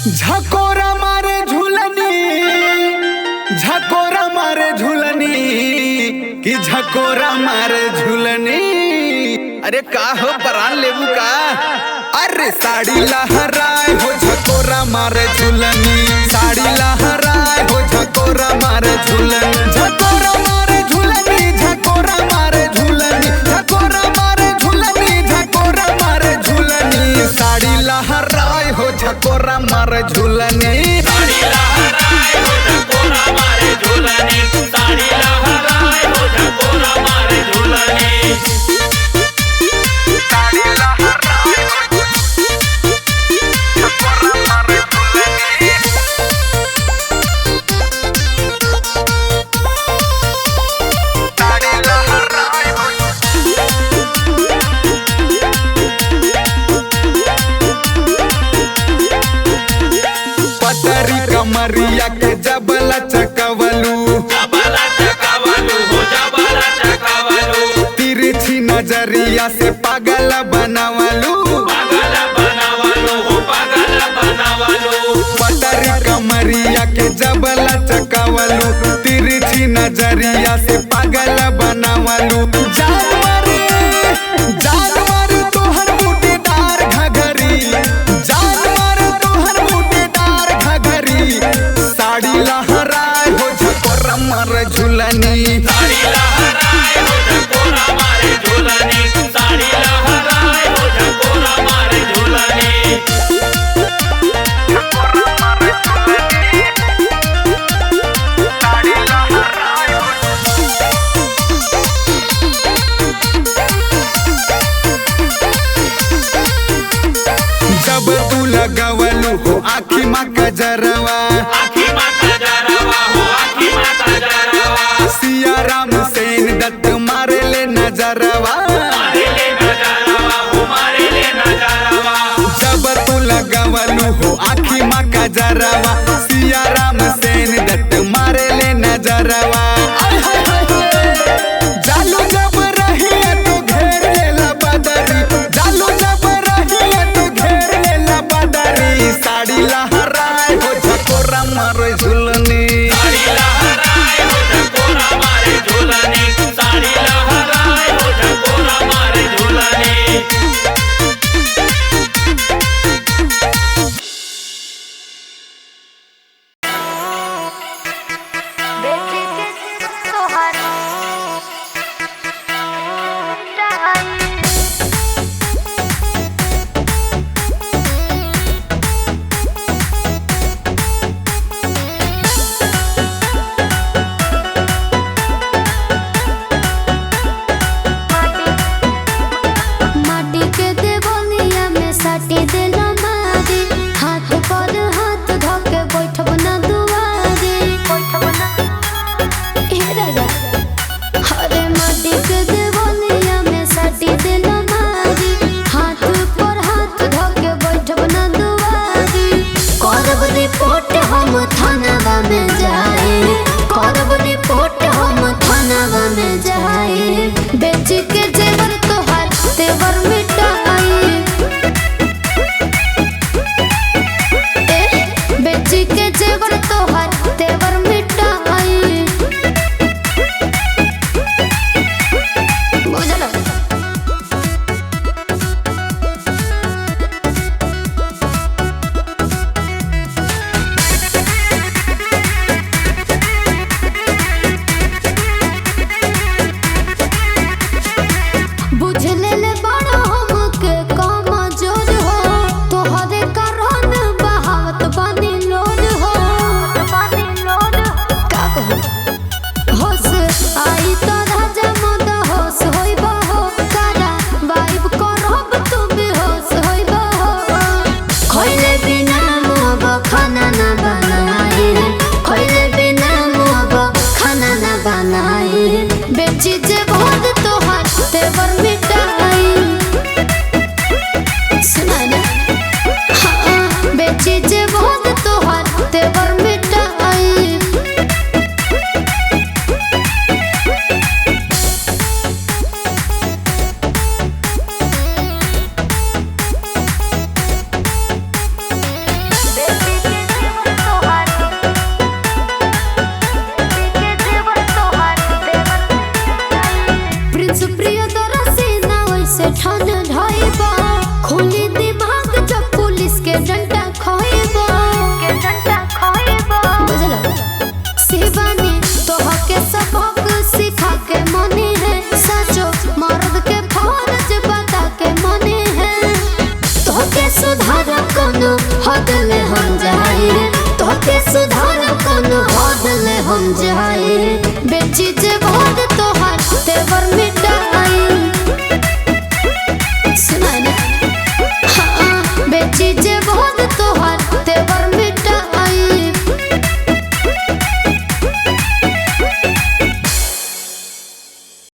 झकोरा मारे झूलनी, झकोरा मारे झूलनी कि झकोरा मारे झूलनी। अरे का हो परान लेबू का? अरे साड़ी लहराए हो झकोरा मारे झूलनी, साड़ी लहराए हो झकोरा मारे झूलनी, झकोरा मारे झूलनी, झकोरा मारे झूलनी, झकोरा मारे झूलनी, झकोरा मारे झूलनी। साड़ी लहराए हो झकोरा मारे झूलनी, साड़ी लहराए हो झकोरा मारे झूलनी, साड़ी लहराए हो झकोरा मारे झूलनी। साड़ी लहराए हो झकोरा मारे झूलनी। साड़ी लहराए हो पतरी कमरिया के जबला चकवलू, जबला चकावलू हो जबला चकावलू, तिरछी नजरिया से पागल बनावलू। पागल बनावलू हो पागल बनावलू। पतरी कमरिया के जबला चकवलू, तिरछी नजरिया से पागल बनावलू। जानवर जानवर तोहर बूटेदार घघरी, जानवर तोहर बूटेदार घघरी। साड़ी लहराए हो झकोरा मारे झूलनी, साड़ी लहराए हो झकोरा मारे झूलनी, साड़ी लहराए हो झकोरा मारे झूलनी। जब तू लगवलू हो आखी माँ कजरवा, आखी माँ कजरवा हो आखी माँ कजरवा, सिया राम सेन दत्त मारे ले नजरवा। मारे ले नजरवा हो मारे ले नजरवा। जब तू लगवलू हो आखी माँ कजरवा, सिया राम सेन दत्त मारे ले नजरवा। आय हाय हाय हाय। जालू जब रही तो घेर लेला बदरी, जालू जब रही तो घेर लेला बदरी। साड़ी लहराए हो झकोरा मारे झूलनी, साड़ी लहराए हो झकोरा मारे झूलनी, साड़ी लहराए हो झकोरा मारे झूलनी। बेटी के के डंटा खोइबो बुझलो शिवानी तोह के सबक सिखा के मने है सचो मर्द के फर्ज बता के मने है तोह के सुधार कोनो हद ले हम जाए तोह के सुधार कोनो हद ले हम जाए बेची जे भोग